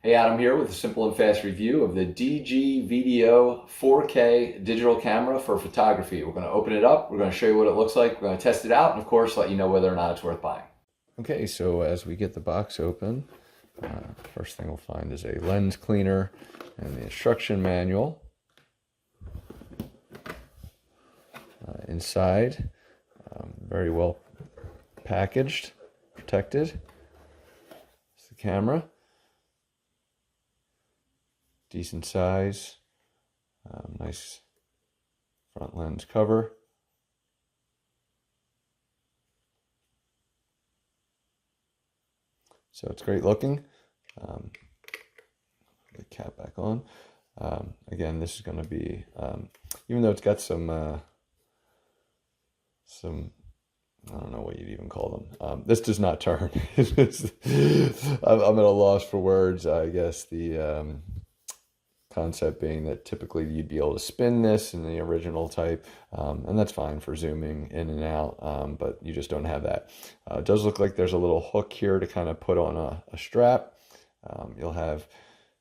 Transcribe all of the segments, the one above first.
Hey, Adam here with a simple and fast review of the DGVDO 4K digital camera for photography. We're going to open it up, we're going to show you what it looks like, we're going to test it out, and of course let you know whether or not it's worth buying. Okay, so as we get the box open, first thing we'll find is a lens cleaner and the instruction manual. Inside, very well packaged, protected. It's the camera. Decent size, nice front lens cover. So it's great looking. The cap back on. Again, this is going to be, even though it's got some, I don't know what you'd even call them. This does not turn. I'm at a loss for words. I guess the concept being that typically you'd be able to spin this in the original type, and that's fine for zooming in and out, but you just don't have that. It does look like there's a little hook here to kind of put on a strap. You'll have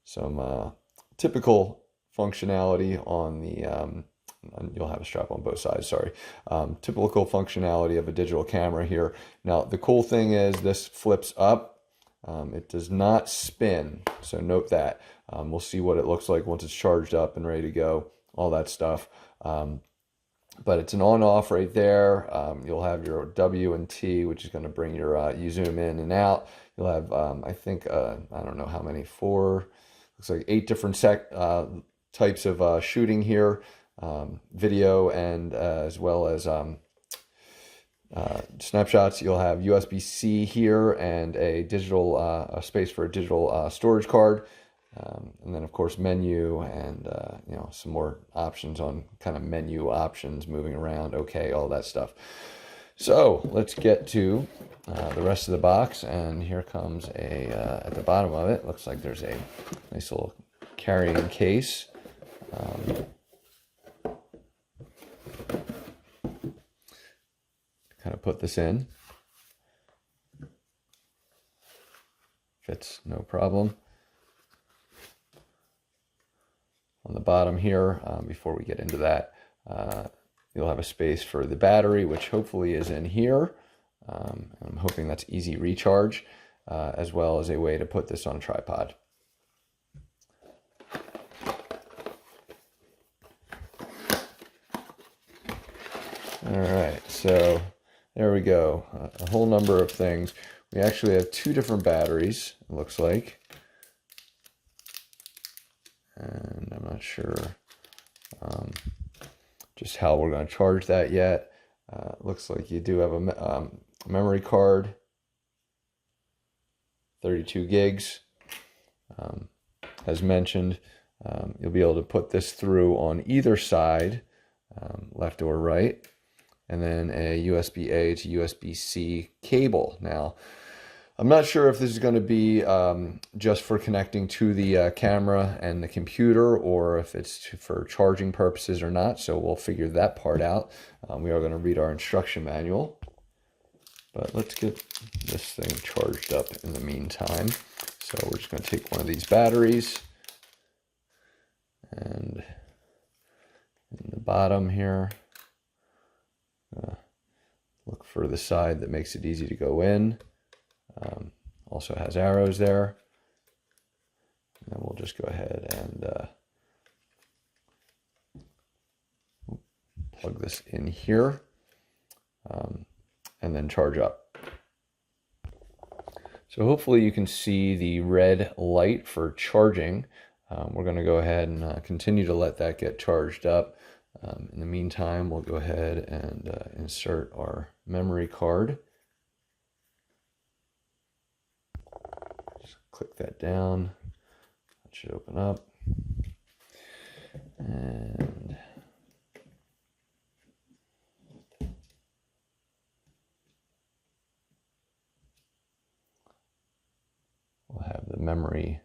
some typical functionality on the you'll have a strap on both sides, sorry. Typical functionality of a digital camera here. Now the cool thing is this flips up. It does not spin, so note that. We'll see what it looks like once it's charged up and ready to go, all that stuff. But it's an on-off right there. You'll have your W and T, which is going to bring your, you zoom in and out. You'll have, I think, I don't know how many, looks like 8 different types of shooting here, video and as well as snapshots. You'll have USB-C here and a digital a space for a digital storage card, and then of course menu and you know, some more options on kind of menu options, moving around, okay, all that stuff. So let's get to the rest of the box, and here comes at the bottom of it, looks like there's a nice little carrying case. Kind of put this in. Fits no problem. On the bottom here, before we get into that, you'll have a space for the battery, which hopefully is in here. I'm hoping that's easy recharge, as well as a way to put this on a tripod. All right, so there we go. A whole number of things. We actually have 2 different batteries, it looks like. And I'm not sure just how we're going to charge that yet. Looks like you do have a memory card, 32 gigs. As mentioned, you'll be able to put this through on either side, left or right. And then a USB-A to USB-C cable. Now, I'm not sure if this is going to be just for connecting to the camera and the computer, or if it's for charging purposes or not, so we'll figure that part out. We are going to read our instruction manual, but let's get this thing charged up in the meantime. So we're just going to take one of these batteries, and in the bottom here, look for the side that makes it easy to go in. Also has arrows there. And then we'll just go ahead and plug this in here, and then charge up. So hopefully you can see the red light for charging. We're going to go ahead and continue to let that get charged up. In the meantime, we'll go ahead and insert our memory card. Just click that down. That should open up. And we'll have the memory,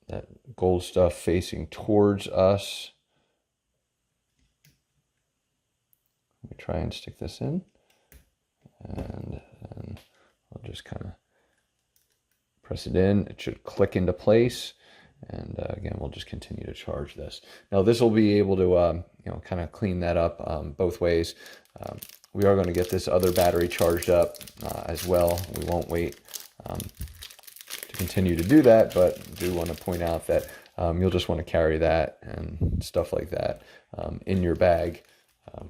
that gold stuff facing towards us. Let me try and stick this in, and then I'll just kind of Press it in, it should click into place. And again, we'll just continue to charge this. Now this will be able to, kind of clean that up both ways. We are going to get this other battery charged up as well. We won't wait to continue to do that, but I do want to point out that you'll just want to carry that and stuff like that in your bag,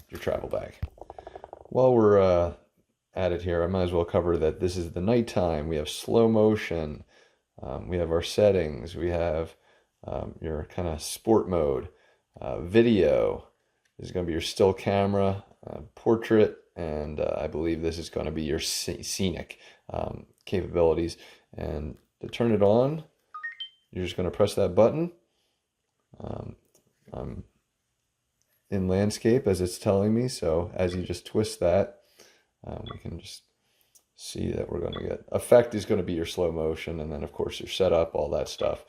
your travel bag. While we're at it here, I might as well cover that this is the nighttime. We have slow motion. We have our settings. We have your kind of sport mode, video. This is going to be your still camera, portrait, and I believe this is going to be your scenic capabilities. And to turn it on, you're just going to press that button. I'm in landscape as it's telling me, so as you just twist that, we can just see that we're going to get effect is going to be your slow motion, and then of course your setup, all that stuff.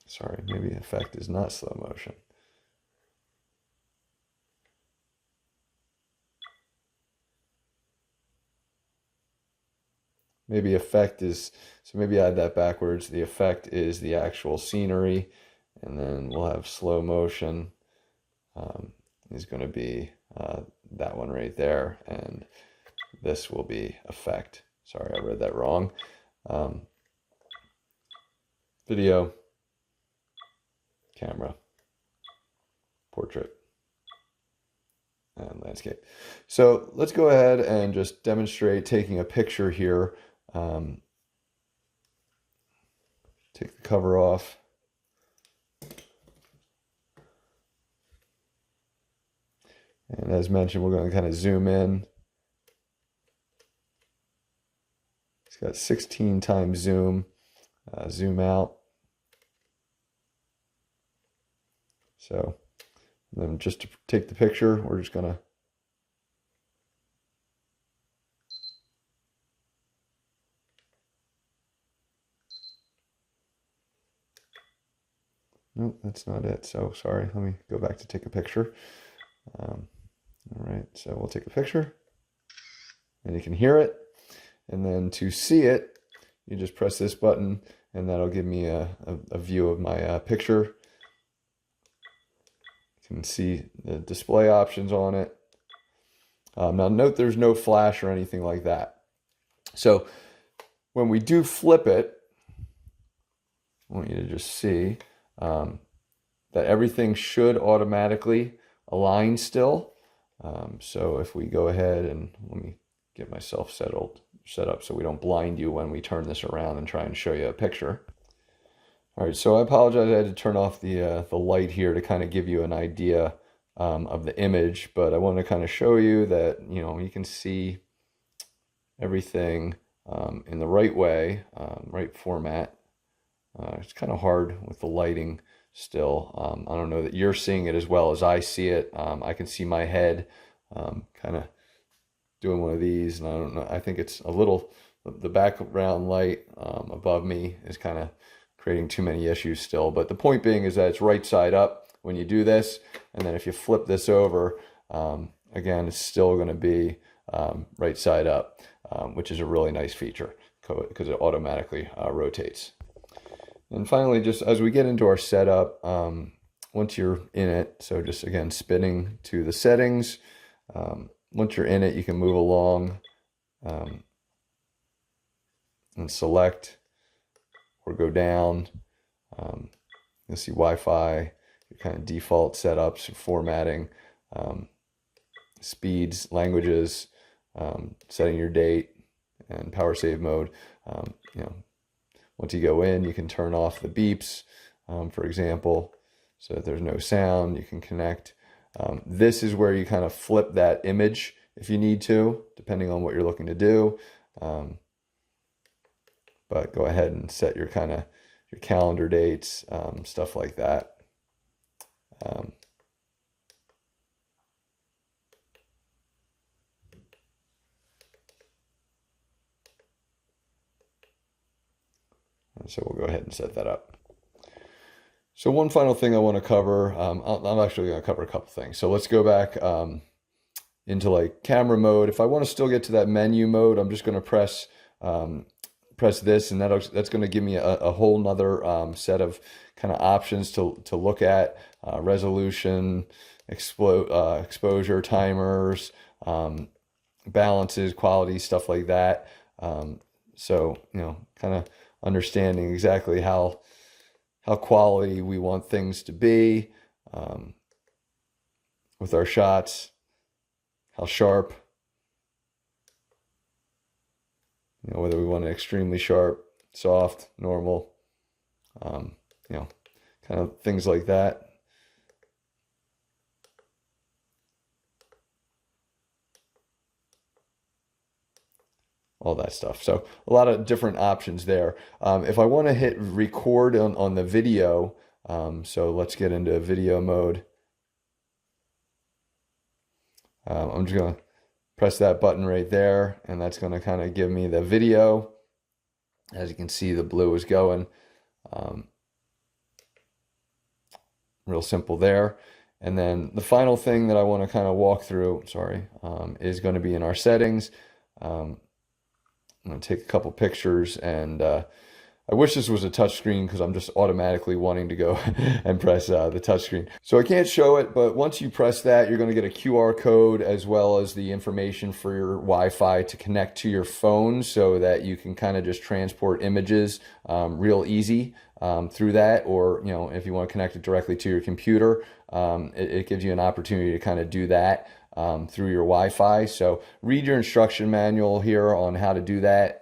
Sorry, maybe effect is not slow motion. Maybe effect is, so maybe I had that backwards. The effect is the actual scenery, and then we'll have slow motion is going to be that one right there, and this will be effect. Sorry, I read that wrong. Video, camera, portrait, and landscape. So let's go ahead and just demonstrate taking a picture here. Take the cover off. And as mentioned, we're going to kind of zoom in. It's got 16 times zoom, zoom out. So then just to take the picture, we're just going to nope, that's not it. So sorry, let me go back to take a picture. All right, so we'll take a picture and you can hear it. And then to see it, you just press this button and that'll give me a view of my picture. You can see the display options on it. Now note there's no flash or anything like that. So when we do flip it, I want you to just see that everything should automatically align still. So if we go ahead and let me get myself set up so we don't blind you when we turn this around and try and show you a picture. All right, so I apologize, I had to turn off the light here to kind of give you an idea of the image, but I want to kind of show you that, you can see everything in the right way, right format. It's kind of hard with the lighting still. I don't know that you're seeing it as well as I see it. I can see my head kind of doing one of these, and I don't know, I think it's a little, the background light above me is kind of creating too many issues still. But the point being is that it's right side up when you do this, and then if you flip this over, again, it's still going to be right side up, which is a really nice feature because it automatically rotates. And finally, just as we get into our setup, once you're in it, so just again spinning to the settings, once you're in it, you can move along and select or go down. You'll see Wi-Fi, your kind of default setups, your formatting, speeds, languages, setting your date, and power save mode. Once you go in, you can turn off the beeps, for example, so that there's no sound. You can connect. This is where you kind of flip that image if you need to, depending on what you're looking to do. But go ahead and set your kind of your calendar dates, stuff like that. So we'll go ahead and set that up. So one final thing I want to cover, I'm actually going to cover a couple things. So let's go back into like camera mode. If I want to still get to that menu mode, I'm just going to press press this, and that's going to give me a whole nother set of kind of options to look at: resolution, exposure, timers, balances, quality, stuff like that. So, kind of understanding exactly how quality we want things to be with our shots, how sharp, whether we want it extremely sharp, soft, normal, kind of things like that. All that stuff. So a lot of different options there. If I want to hit record on the video, so let's get into video mode. I'm just going to press that button right there, and that's going to kind of give me the video. As you can see, the blue is going. Real simple there. And then the final thing that I want to kind of walk through, is going to be in our settings. I'm going to take a couple pictures, and I wish this was a touch screen because I'm just automatically wanting to go and press the touch screen. So I can't show it, but once you press that, you're going to get a QR code as well as the information for your Wi-Fi to connect to your phone so that you can kind of just transport images real easy through that. Or, if you want to connect it directly to your computer, it gives you an opportunity to kind of do that through your Wi-Fi. So read your instruction manual here on how to do that.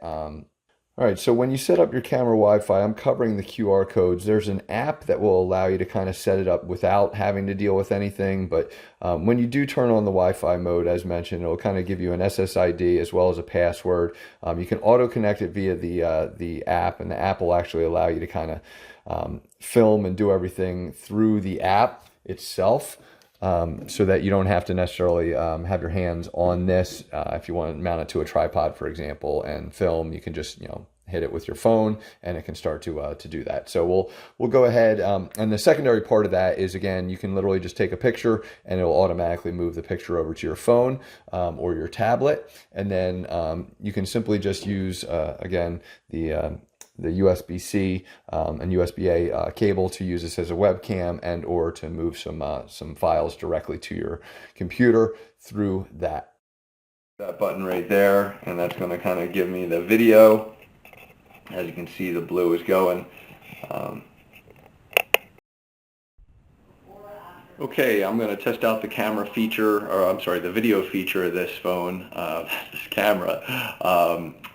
All right, so when you set up your camera Wi-Fi, I'm covering the QR codes. There's an app that will allow you to kind of set it up without having to deal with anything. But when you do turn on the Wi-Fi mode, as mentioned, it'll kind of give you an SSID as well as a password. You can auto-connect it via the app, and the app will actually allow you to kind of film and do everything through the app itself. So that you don't have to necessarily have your hands on this. If you want to mount it to a tripod, for example, and film, you can just hit it with your phone, and it can start to do that. So we'll go ahead. And the secondary part of that is, again, you can literally just take a picture, and it will automatically move the picture over to your phone or your tablet, and then you can simply just use again the USB-C and USB-A cable to use this as a webcam, and or to move some files directly to your computer through that button right there, and that's going to kind of give me the video. As you can see, the blue is going. Okay, I'm going to test out the camera feature, or I'm sorry, the video feature of this phone, this camera,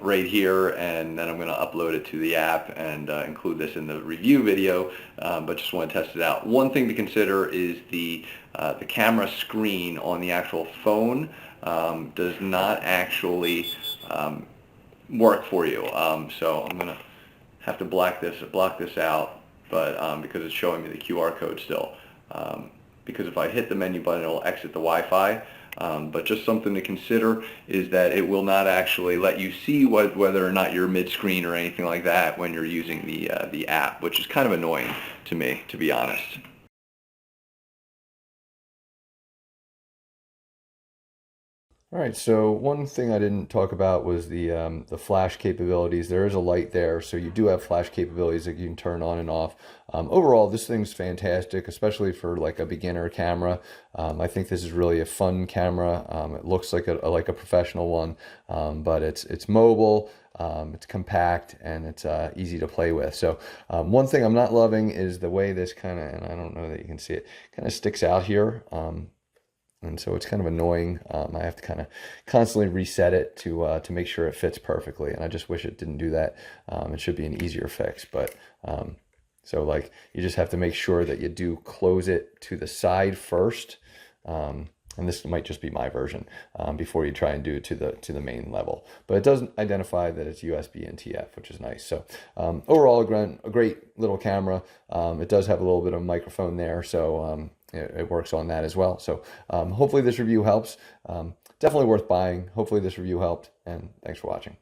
right here, and then I'm going to upload it to the app and include this in the review video, but just want to test it out. One thing to consider is the camera screen on the actual phone does not actually work for you. So I'm going to have to block this out, but because it's showing me the QR code still. Because if I hit the menu button, it will exit the Wi-Fi. But just something to consider is that it will not actually let you see whether or not you're mid-screen or anything like that when you're using the app, which is kind of annoying to me, to be honest. All right, so one thing I didn't talk about was the flash capabilities. There is a light there, so you do have flash capabilities that you can turn on and off. Overall, this thing's fantastic, especially for like a beginner camera. I think this is really a fun camera. It looks like a professional one, but it's mobile, it's compact, and it's easy to play with. So one thing I'm not loving is the way this kind of, and I don't know that you can see it, kind of sticks out here. And so it's kind of annoying. I have to kind of constantly reset it to make sure it fits perfectly. And I just wish it didn't do that. It should be an easier fix. But so like you just have to make sure that you do close it to the side first. And this might just be my version before you try and do it to the main level. But it doesn't identify that it's USB and TF, which is nice. So overall, a great little camera. It does have a little bit of a microphone there, so it works on that as well. So hopefully this review helps. Definitely worth buying. Hopefully this review helped, and thanks for watching.